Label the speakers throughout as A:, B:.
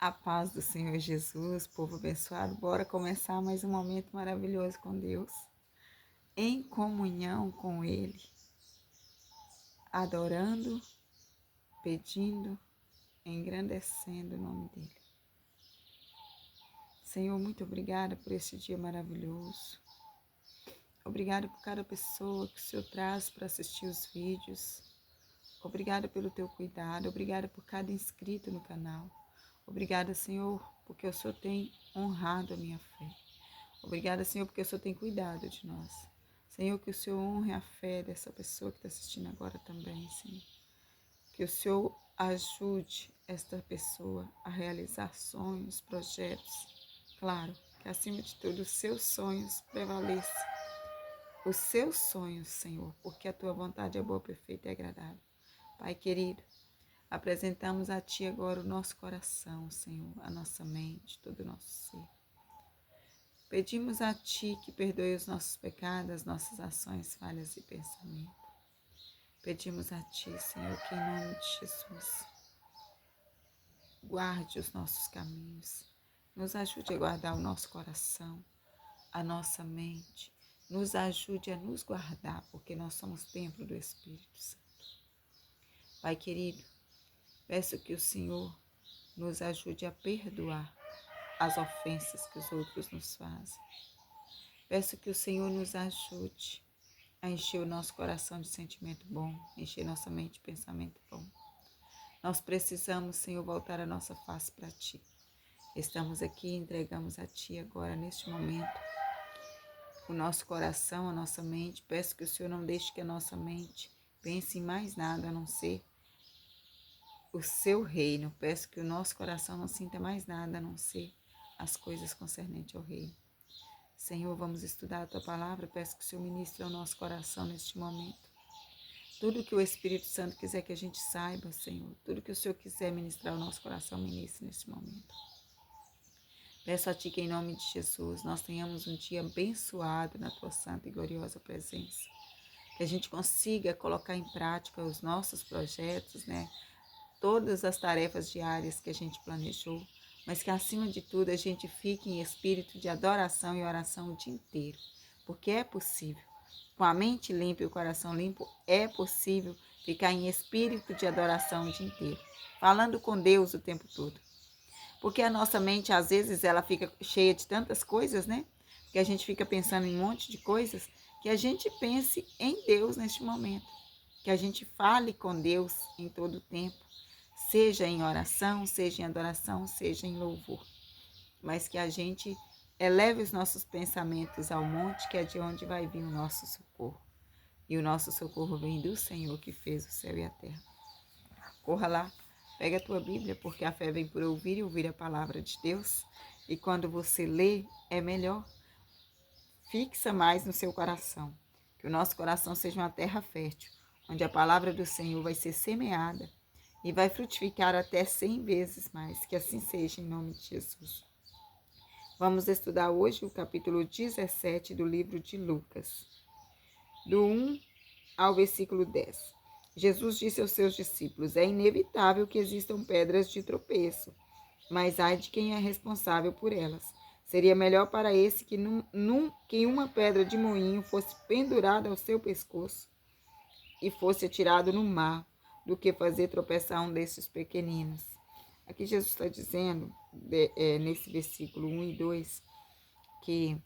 A: A paz do Senhor Jesus, povo abençoado. Bora começar mais um momento maravilhoso com Deus, em comunhão com Ele, adorando, pedindo, engrandecendo o nome dEle. Senhor, muito obrigada por esse dia maravilhoso. Obrigada por cada pessoa que o Senhor traz para assistir os vídeos. Obrigada pelo teu cuidado. Obrigada por cada inscrito no canal. Obrigada, Senhor, porque o Senhor tem honrado a minha fé. Obrigada, Senhor, porque o Senhor tem cuidado de nós. Senhor, que o Senhor honre a fé dessa pessoa que está assistindo agora também, Senhor. Que o Senhor ajude esta pessoa a realizar sonhos, projetos. Claro, que acima de tudo os seus sonhos prevaleçam. Os seus sonhos, Senhor, porque a tua vontade é boa, perfeita e agradável. Pai querido, apresentamos a Ti agora o nosso coração, Senhor, a nossa mente, todo o nosso ser. Pedimos a Ti que perdoe os nossos pecados, as nossas ações, falhas e pensamentos. Pedimos a Ti, Senhor, que em nome de Jesus, guarde os nossos caminhos, nos ajude a guardar o nosso coração, a nossa mente, nos ajude a nos guardar, porque nós somos templo do Espírito Santo. Pai querido, peço que o Senhor nos ajude a perdoar as ofensas que os outros nos fazem. Peço que o Senhor nos ajude a encher o nosso coração de sentimento bom, encher nossa mente de pensamento bom. Nós precisamos, Senhor, voltar a nossa face para Ti. Estamos aqui e entregamos a Ti agora, neste momento, o nosso coração, a nossa mente. Peço que o Senhor não deixe que a nossa mente pense em mais nada a não ser o Seu reino. Peço que o nosso coração não sinta mais nada a não ser as coisas concernentes ao reino. Senhor, vamos estudar a Tua palavra. Peço que o Senhor ministre ao nosso coração neste momento. Tudo que o Espírito Santo quiser que a gente saiba, Senhor, tudo que o Senhor quiser ministrar ao nosso coração, ministre neste momento. Peço a Ti que em nome de Jesus nós tenhamos um dia abençoado na Tua santa e gloriosa presença. Que a gente consiga colocar em prática os nossos projetos, todas as tarefas diárias que a gente planejou, mas que acima de tudo a gente fique em espírito de adoração e oração o dia inteiro, porque é possível. Com a mente limpa e o coração limpo, é possível ficar em espírito de adoração o dia inteiro, falando com Deus o tempo todo. Porque a nossa mente, às vezes, ela fica cheia de tantas coisas, que a gente fica pensando em um monte de coisas, que a gente pense em Deus neste momento. Que a gente fale com Deus em todo o tempo, seja em oração, seja em adoração, seja em louvor. Mas que a gente eleve os nossos pensamentos ao monte, que é de onde vai vir o nosso socorro. E o nosso socorro vem do Senhor que fez o céu e a terra. Corra lá, pega a tua Bíblia, porque a fé vem por ouvir e ouvir a palavra de Deus. E quando você lê, é melhor. Fixa mais no seu coração. Que o nosso coração seja uma terra fértil, onde a palavra do Senhor vai ser semeada e vai frutificar até 100 vezes mais. Que assim seja, em nome de Jesus. Vamos estudar hoje o capítulo 17 do livro de Lucas, do 1 ao versículo 10. Jesus disse aos seus discípulos: é inevitável que existam pedras de tropeço, mas ai de quem é responsável por elas. Seria melhor para esse que uma pedra de moinho fosse pendurada ao seu pescoço e fosse atirado no mar, do que fazer tropeçar um desses pequeninos. Aqui Jesus está dizendo, nesse versículo 1 e 2, que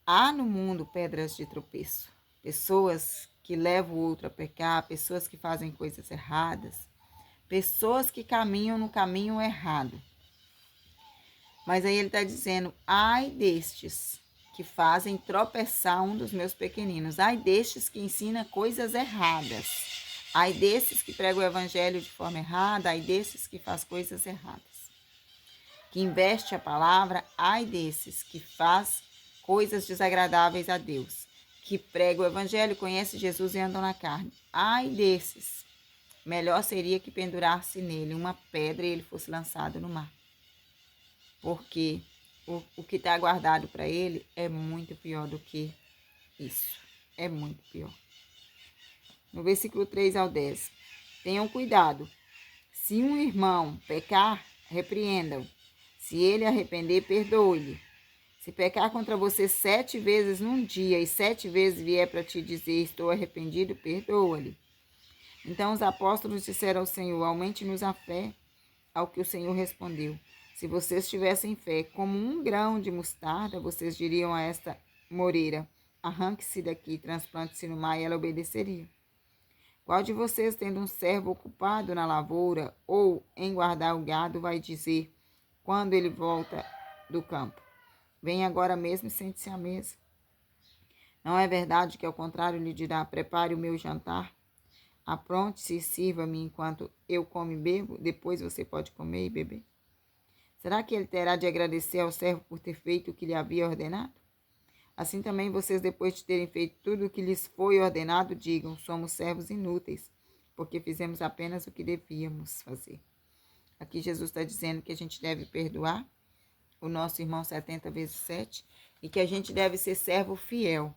A: há no mundo pedras de tropeço. Pessoas que levam o outro a pecar, pessoas que fazem coisas erradas, pessoas que caminham no caminho errado. Mas aí ele está dizendo, ai destes que fazem tropeçar um dos meus pequeninos, ai destes que ensinam coisas erradas. Ai desses que pregam o evangelho de forma errada, ai desses que faz coisas erradas. Que investe a palavra, ai desses que faz coisas desagradáveis a Deus. Que prega o evangelho, conhece Jesus e andam na carne. Ai desses, melhor seria que pendurasse nele uma pedra e ele fosse lançado no mar. Porque o que está guardado para ele é muito pior do que isso. É muito pior. No versículo 3 ao 10. Tenham cuidado. Se um irmão pecar, repreenda-o. Se ele arrepender, perdoe-lhe. Se pecar contra você 7 vezes num dia e 7 vezes vier para te dizer estou arrependido, perdoa-lhe. Então os apóstolos disseram ao Senhor, aumente-nos a fé. Ao que o Senhor respondeu, se vocês tivessem fé como um grão de mostarda, vocês diriam a esta moreira, arranque-se daqui, transplante-se no mar, e ela obedeceria. Qual de vocês, tendo um servo ocupado na lavoura ou em guardar o gado, vai dizer, quando ele volta do campo, venha agora mesmo e sente-se à mesa? Não é verdade que, ao contrário, lhe dirá, prepare o meu jantar, apronte-se e sirva-me enquanto eu como e bebo, depois você pode comer e beber? Será que ele terá de agradecer ao servo por ter feito o que lhe havia ordenado? Assim também vocês, depois de terem feito tudo o que lhes foi ordenado, digam, somos servos inúteis, porque fizemos apenas o que devíamos fazer. Aqui Jesus está dizendo que a gente deve perdoar o nosso irmão 70 vezes 7 e que a gente deve ser servo fiel.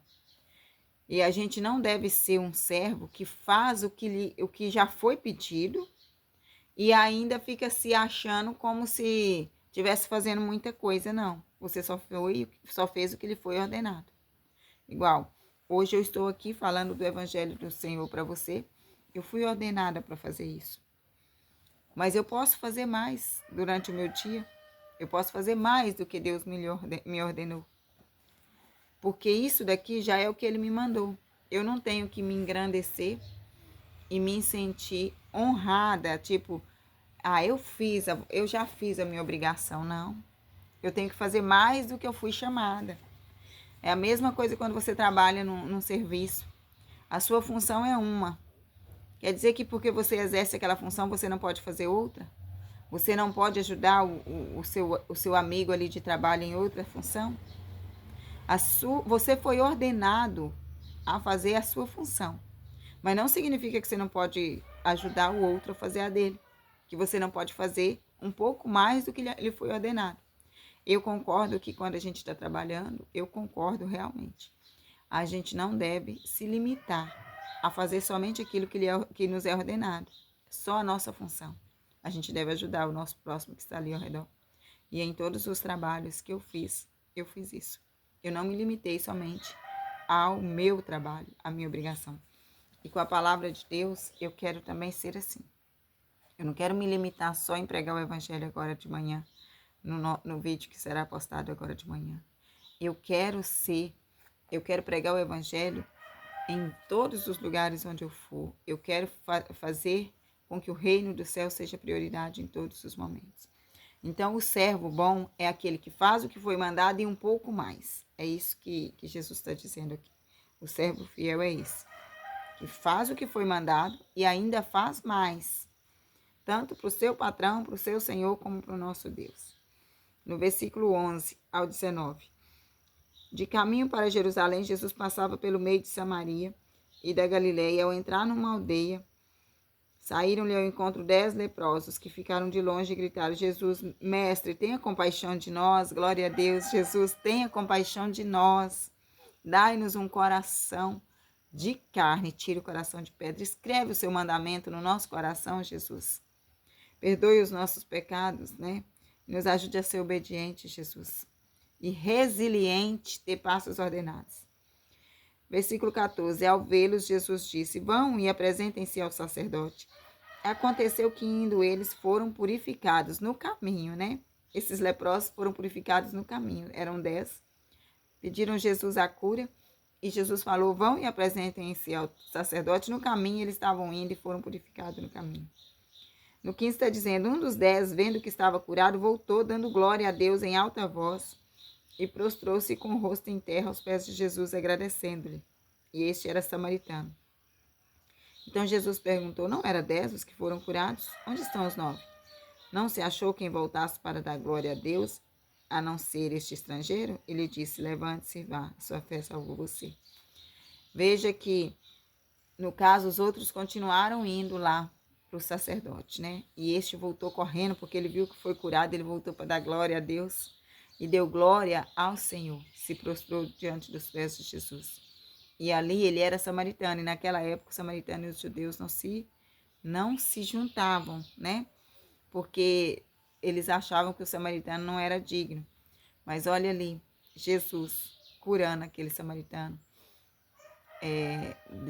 A: E a gente não deve ser um servo que faz o que já foi pedido e ainda fica se achando como se estivesse fazendo muita coisa. Não, você só fez o que lhe foi ordenado. Igual, hoje eu estou aqui falando do Evangelho do Senhor para você. Eu fui ordenada para fazer isso. Mas eu posso fazer mais durante o meu dia. Eu posso fazer mais do que Deus me ordenou. Porque isso daqui já é o que Ele me mandou. Eu não tenho que me engrandecer e me sentir honrada, tipo, eu já fiz a minha obrigação. Não. Eu tenho que fazer mais do que eu fui chamada. É a mesma coisa quando você trabalha num serviço. A sua função é uma. Quer dizer que porque você exerce aquela função, você não pode fazer outra? Você não pode ajudar o seu amigo ali de trabalho em outra função? Você foi ordenado a fazer a sua função. Mas não significa que você não pode ajudar o outro a fazer a dele. Que você não pode fazer um pouco mais do que lhe foi ordenado. Eu concordo que quando a gente está trabalhando, eu concordo realmente. A gente não deve se limitar a fazer somente aquilo que nos é ordenado. Só a nossa função. A gente deve ajudar o nosso próximo que está ali ao redor. E em todos os trabalhos que eu fiz isso. Eu não me limitei somente ao meu trabalho, à minha obrigação. E com a palavra de Deus, eu quero também ser assim. Eu não quero me limitar só em pregar o Evangelho agora de manhã, no vídeo que será postado agora de manhã. Eu quero pregar o Evangelho em todos os lugares onde eu for. Eu quero fazer com que o reino do céu seja prioridade em todos os momentos. Então, o servo bom é aquele que faz o que foi mandado e um pouco mais. É isso que Jesus está dizendo aqui. O servo fiel é esse, que faz o que foi mandado e ainda faz mais, tanto para o seu patrão, para o seu Senhor, como para o nosso Deus. No versículo 11 ao 19. De caminho para Jerusalém, Jesus passava pelo meio de Samaria e da Galileia. Ao entrar numa aldeia, saíram-lhe ao encontro 10 leprosos, que ficaram de longe e gritaram, Jesus, mestre, tenha compaixão de nós. Glória a Deus. Jesus, tenha compaixão de nós. Dai-nos um coração de carne, tira o coração de pedra. Escreve o seu mandamento no nosso coração, Jesus. Perdoe os nossos pecados, né? Nos ajude a ser obediente, Jesus. E resiliente, ter passos ordenados. Versículo 14. Ao vê-los, Jesus disse, vão e apresentem-se ao sacerdote. Aconteceu que indo eles foram purificados no caminho, né? Esses leprosos foram purificados no caminho. Eram 10. Pediram Jesus a cura e Jesus falou, vão e apresentem-se ao sacerdote. No caminho eles estavam indo e foram purificados no caminho. No 15 está dizendo, um dos 10, vendo que estava curado, voltou dando glória a Deus em alta voz e prostrou-se com o rosto em terra aos pés de Jesus, agradecendo-lhe. E este era samaritano. Então Jesus perguntou, não era 10 os que foram curados? Onde estão os 9? Não se achou quem voltasse para dar glória a Deus, a não ser este estrangeiro? Ele disse, levante-se e vá, sua fé salvou você. Veja que, no caso, os outros continuaram indo lá para o sacerdote, né? E este voltou correndo, porque ele viu que foi curado, ele voltou para dar glória a Deus e deu glória ao Senhor, se prostrou diante dos pés de Jesus. E ali ele era samaritano, e naquela época os samaritanos e os judeus não se juntavam, né? porque eles achavam que o samaritano não era digno. Mas olha ali, Jesus curando aquele samaritano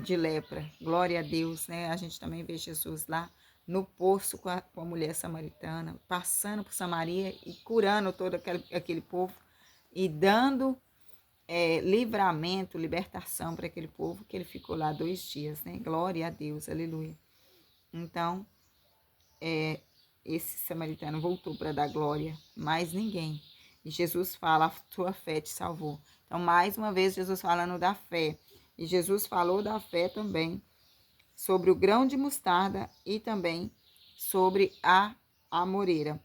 A: de lepra. Glória a Deus, né? A gente também vê Jesus lá no poço com a mulher samaritana, passando por Samaria e curando todo aquele povo e dando livramento, libertação para aquele povo, que ele ficou lá 2 dias, né? Glória a Deus, aleluia. Então, esse samaritano voltou para dar glória, mais ninguém. E Jesus fala, a tua fé te salvou. Então, mais uma vez, Jesus falando da fé. E Jesus falou da fé também, sobre o grão de mostarda e também sobre a amoreira.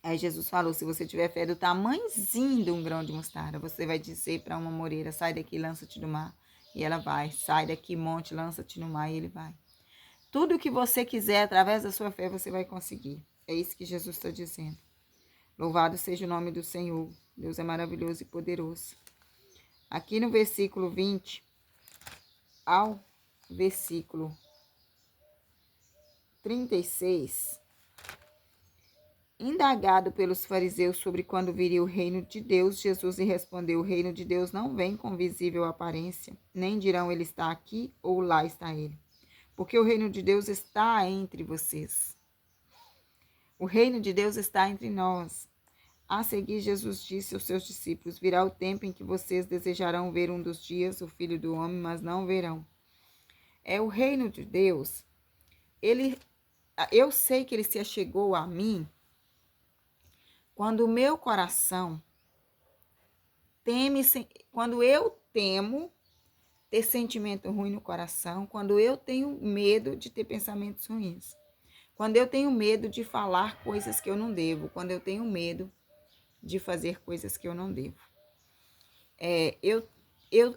A: Aí Jesus falou, se você tiver fé do tamanhozinho de um grão de mostarda, você vai dizer para uma amoreira, sai daqui, lança-te no mar. E ela vai. Sai daqui, monte, lança-te no mar, e ele vai. Tudo que você quiser, através da sua fé, você vai conseguir. É isso que Jesus está dizendo. Louvado seja o nome do Senhor. Deus é maravilhoso e poderoso. Aqui no versículo 20 ao versículo 36, indagado pelos fariseus sobre quando viria o reino de Deus, Jesus lhe respondeu, o reino de Deus não vem com visível aparência, nem dirão ele está aqui ou lá está ele. Porque o reino de Deus está entre vocês. O reino de Deus está entre nós. A seguir, Jesus disse aos seus discípulos, virá o tempo em que vocês desejarão ver um dos dias o Filho do Homem, mas não verão. O reino de Deus, eu sei que ele se achegou a mim quando o meu coração quando eu temo ter sentimento ruim no coração, quando eu tenho medo de ter pensamentos ruins, quando eu tenho medo de falar coisas que eu não devo, quando eu tenho medo de fazer coisas que eu não devo.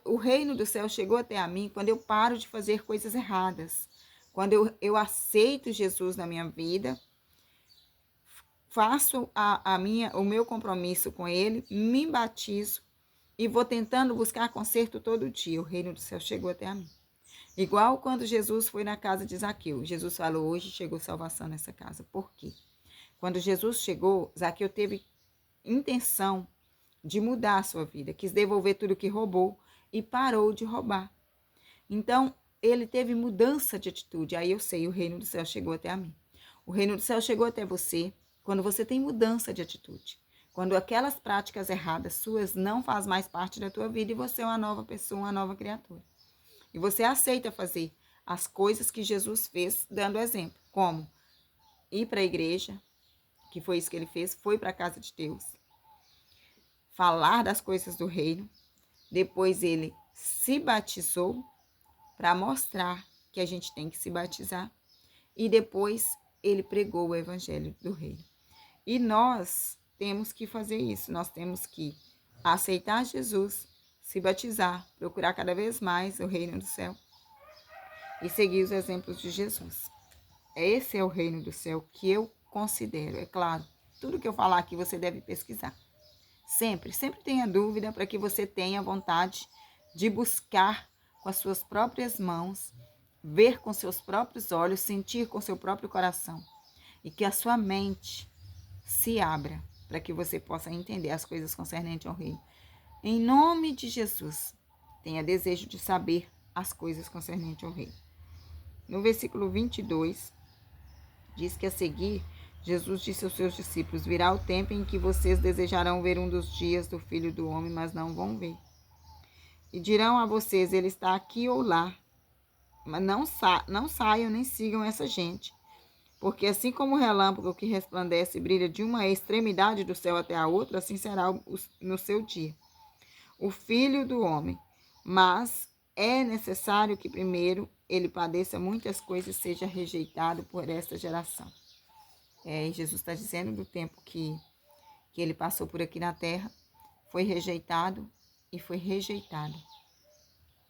A: O reino do céu chegou até a mim quando eu paro de fazer coisas erradas, quando eu aceito Jesus na minha vida, faço o meu compromisso com ele, me batizo e vou tentando buscar conserto todo dia. O reino do céu chegou até a mim. Igual quando Jesus foi na casa de Zaqueu. Jesus falou, hoje chegou salvação nessa casa. Por quê? Quando Jesus chegou, Zaqueu teve intenção de mudar a sua vida, quis devolver tudo que roubou e parou de roubar. Então, ele teve mudança de atitude. Aí eu sei, o reino do céu chegou até a mim. O reino do céu chegou até você quando você tem mudança de atitude. Quando aquelas práticas erradas suas não faz mais parte da tua vida e você é uma nova pessoa, uma nova criatura. E você aceita fazer as coisas que Jesus fez, dando exemplo. Como ir para a igreja, que foi isso que ele fez, foi para a casa de Deus. Falar das coisas do reino. Depois ele se batizou para mostrar que a gente tem que se batizar. E depois ele pregou o evangelho do reino. E nós temos que fazer isso. Nós temos que aceitar Jesus, se batizar, procurar cada vez mais o reino do céu e seguir os exemplos de Jesus. Esse é o reino do céu que eu considero. É claro, tudo que eu falar aqui você deve pesquisar. Sempre tenha dúvida para que você tenha vontade de buscar com as suas próprias mãos, ver com seus próprios olhos, sentir com seu próprio coração. E que a sua mente se abra para que você possa entender as coisas concernentes ao reino. Em nome de Jesus, tenha desejo de saber as coisas concernentes ao reino. No versículo 22, diz que a seguir, Jesus disse aos seus discípulos, virá o tempo em que vocês desejarão ver um dos dias do Filho do Homem, mas não vão ver. E dirão a vocês, ele está aqui ou lá. Mas não saiam nem sigam essa gente. Porque assim como o relâmpago que resplandece e brilha de uma extremidade do céu até a outra, assim será no seu dia. O Filho do Homem. Mas é necessário que primeiro ele padeça muitas coisas e seja rejeitado por esta geração. Jesus está dizendo do tempo que ele passou por aqui na terra, foi rejeitado e foi rejeitado.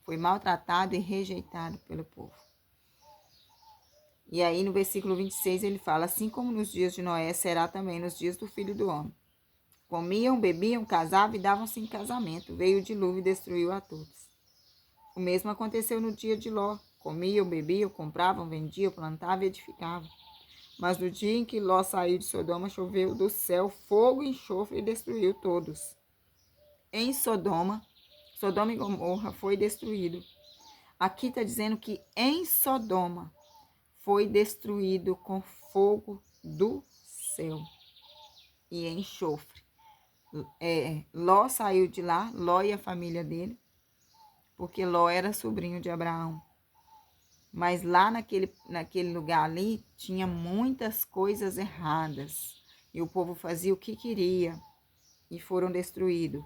A: Foi maltratado e rejeitado pelo povo. E aí no versículo 26 ele fala, assim como nos dias de Noé, será também nos dias do Filho do Homem. Comiam, bebiam, casavam e davam-se em casamento. Veio o dilúvio e destruiu a todos. O mesmo aconteceu no dia de Ló. Comiam, bebiam, compravam, vendiam, plantavam e edificavam. Mas no dia em que Ló saiu de Sodoma, choveu do céu fogo e enxofre e destruiu todos. Em Sodoma e Gomorra foi destruído. Aqui está dizendo que em Sodoma foi destruído com fogo do céu e enxofre. Ló saiu de lá, Ló e a família dele, porque Ló era sobrinho de Abraão. Mas lá naquele lugar ali tinha muitas coisas erradas. E o povo fazia o que queria e foram destruídos.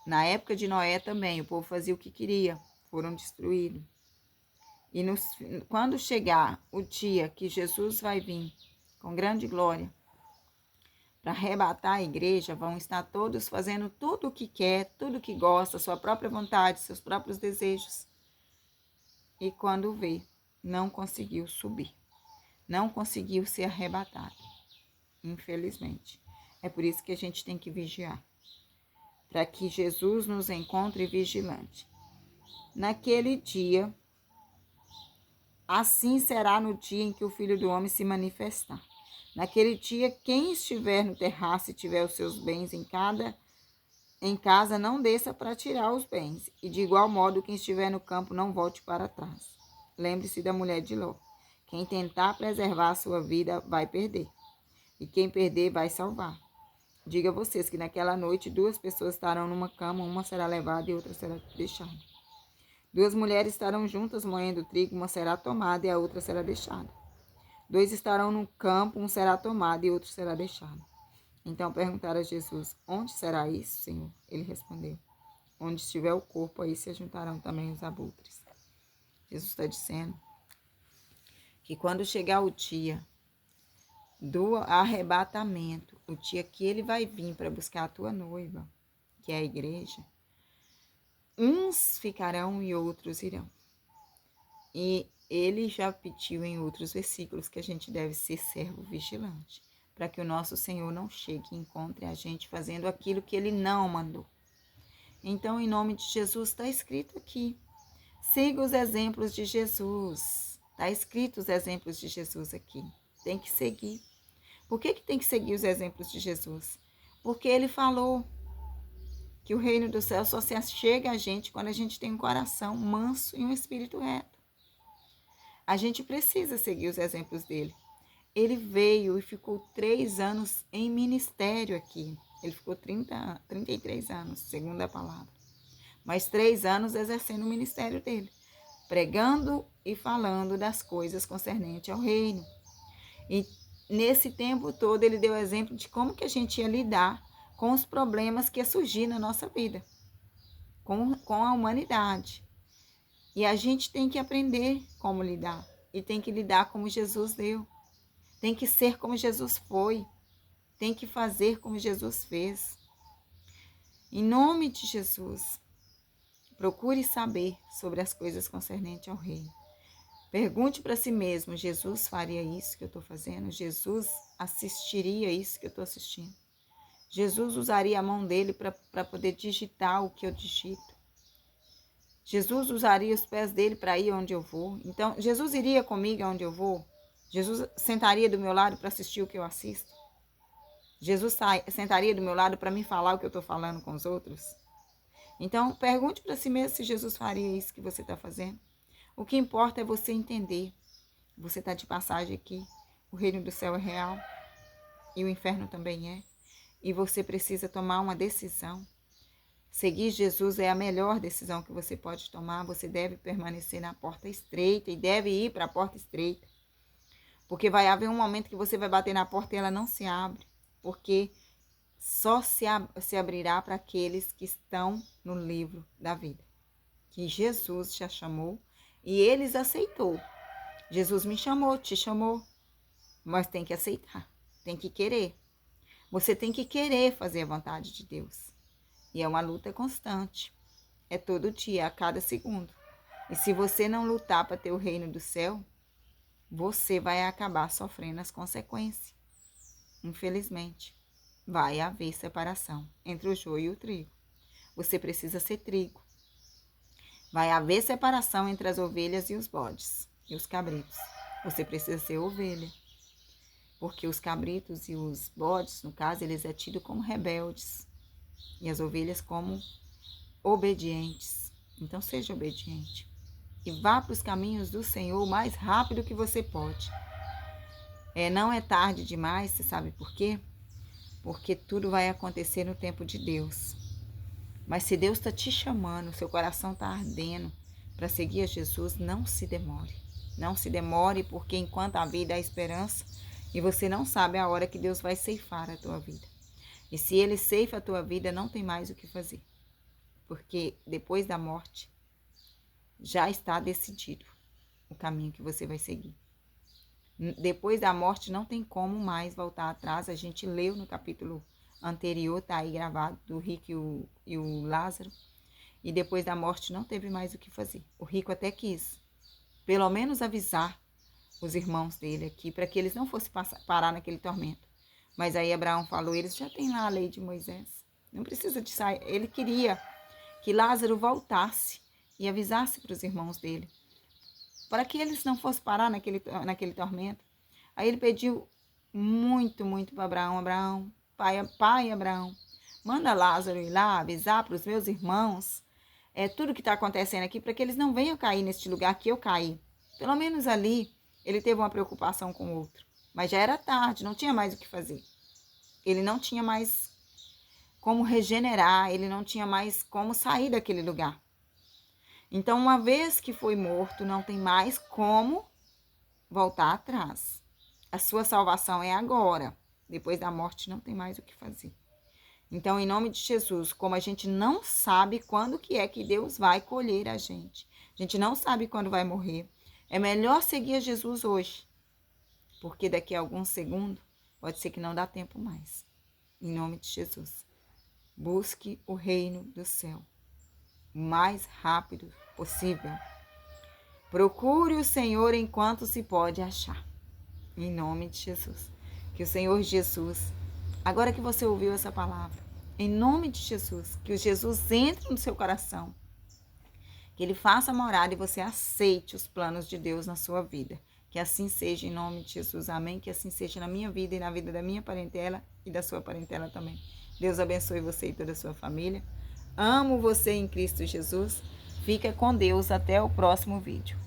A: Na época de Noé também, o povo fazia o que queria, foram destruídos. E quando chegar o dia que Jesus vai vir com grande glória para arrebatar a igreja, vão estar todos fazendo tudo o que quer, tudo o que gosta, sua própria vontade, seus próprios desejos. E quando vê, não conseguiu subir, não conseguiu ser arrebatado, infelizmente. É por isso que a gente tem que vigiar, para que Jesus nos encontre vigilante. Naquele dia, assim será no dia em que o Filho do Homem se manifestar. Naquele dia, quem estiver no terraço e tiver os seus bens em casa, não desça para tirar os bens. E de igual modo, quem estiver no campo, não volte para trás. Lembre-se da mulher de Ló. Quem tentar preservar a sua vida vai perder. E quem perder vai salvar. Diga a vocês que naquela noite 2 pessoas estarão numa cama, uma será levada e outra será deixada. 2 mulheres estarão juntas moendo trigo, uma será tomada e a outra será deixada. 2 estarão no campo, um será tomado e outro será deixado. Então perguntaram a Jesus: onde será isso, Senhor? Ele respondeu: onde estiver o corpo, aí se juntarão também os abutres. Jesus está dizendo que quando chegar o dia do arrebatamento, o dia que ele vai vir para buscar a tua noiva, que é a igreja, uns ficarão e outros irão. E ele já pediu em outros versículos que a gente deve ser servo vigilante, para que o nosso Senhor não chegue e encontre a gente fazendo aquilo que ele não mandou. Então, em nome de Jesus, está escrito aqui: siga os exemplos de Jesus. Está escrito os exemplos de Jesus aqui. Tem que seguir. Por que tem que seguir os exemplos de Jesus? Porque ele falou que o reino do céu só se chega a gente quando a gente tem um coração manso e um espírito reto. A gente precisa seguir os exemplos dele. Ele veio e ficou 3 anos em ministério aqui. Ele ficou 33 anos, segundo a palavra. Mas 3 anos exercendo o ministério dele, pregando e falando das coisas concernentes ao reino. E nesse tempo todo ele deu exemplo de como que a gente ia lidar com os problemas que ia surgir na nossa vida, com a humanidade. E a gente tem que aprender como lidar. E tem que lidar como Jesus deu. Tem que ser como Jesus foi. Tem que fazer como Jesus fez. Em nome de Jesus, procure saber sobre as coisas concernentes ao reino. Pergunte para si mesmo: Jesus faria isso que eu estou fazendo? Jesus assistiria isso que eu estou assistindo? Jesus usaria a mão dele para poder digitar o que eu digito? Jesus usaria os pés dele para ir onde eu vou? Então, Jesus iria comigo aonde eu vou? Jesus sentaria do meu lado para assistir o que eu assisto? Jesus sentaria do meu lado para me falar o que eu estou falando com os outros? Então, pergunte para si mesmo se Jesus faria isso que você está fazendo. O que importa é você entender. Você está de passagem aqui. O reino do céu é real. E o inferno também é. E você precisa tomar uma decisão. Seguir Jesus é a melhor decisão que você pode tomar. Você deve permanecer na porta estreita e deve ir para a porta estreita. Porque vai haver um momento que você vai bater na porta e ela não se abre. Porque só se abrirá para aqueles que estão no livro da vida. Que Jesus já chamou e eles aceitou. Jesus me chamou, te chamou. Mas tem que aceitar, tem que querer. Você tem que querer fazer a vontade de Deus. E é uma luta constante. É todo dia, a cada segundo. E se você não lutar para ter o reino do céu, você vai acabar sofrendo as consequências. Infelizmente, vai haver separação entre o joio e o trigo. Você precisa ser trigo. Vai haver separação entre as ovelhas e os bodes, e os cabritos. Você precisa ser ovelha. porque os cabritos e os bodes, no caso, eles é tido como rebeldes e as ovelhas como obedientes. Então seja obediente e vá para os caminhos do Senhor o mais rápido que você pode. Não é tarde demais, você sabe por quê? Porque tudo vai acontecer no tempo de Deus. Mas se Deus está te chamando, seu coração está ardendo para seguir a Jesus, não se demore. Não se demore, porque enquanto a vida há esperança e você não sabe a hora que Deus vai ceifar a tua vida. E se Ele ceifa a tua vida, não tem mais o que fazer. Porque depois da morte, já está decidido o caminho que você vai seguir. Depois da morte não tem como mais voltar atrás. A gente leu no capítulo anterior, está aí gravado, do rico e o Lázaro. E depois da morte não teve mais o que fazer. O rico até quis, pelo menos avisar os irmãos dele aqui, para que eles não fossem parar naquele tormento. Mas aí Abraão falou, eles já têm lá a lei de Moisés. Não precisa de sair. Ele queria que Lázaro voltasse e avisasse para os irmãos dele, para que eles não fossem parar naquele tormento. Aí ele pediu muito, muito para Abraão, pai Abraão, manda Lázaro ir lá avisar para os meus irmãos tudo que está acontecendo aqui, para que eles não venham cair neste lugar que eu caí. Pelo menos ali ele teve uma preocupação com o outro, mas já era tarde, não tinha mais o que fazer. Ele não tinha mais como regenerar, ele não tinha mais como sair daquele lugar. Então, uma vez que foi morto, não tem mais como voltar atrás. A sua salvação é agora. Depois da morte, não tem mais o que fazer. Então, em nome de Jesus, como a gente não sabe quando que é que Deus vai colher a gente não sabe quando vai morrer, é melhor seguir a Jesus hoje, porque daqui a alguns segundos, pode ser que não dá tempo mais. Em nome de Jesus, busque o reino do céu o mais rápido possível. Procure o Senhor enquanto se pode achar. Em nome de Jesus. Que o Senhor Jesus, agora que você ouviu essa palavra, em nome de Jesus, que o Jesus entre no seu coração, que Ele faça morada e você aceite os planos de Deus na sua vida. Que assim seja em nome de Jesus. Amém? Que assim seja na minha vida e na vida da minha parentela e da sua parentela também. Deus abençoe você e toda a sua família. Amo você em Cristo Jesus. Fica com Deus. Até o próximo vídeo.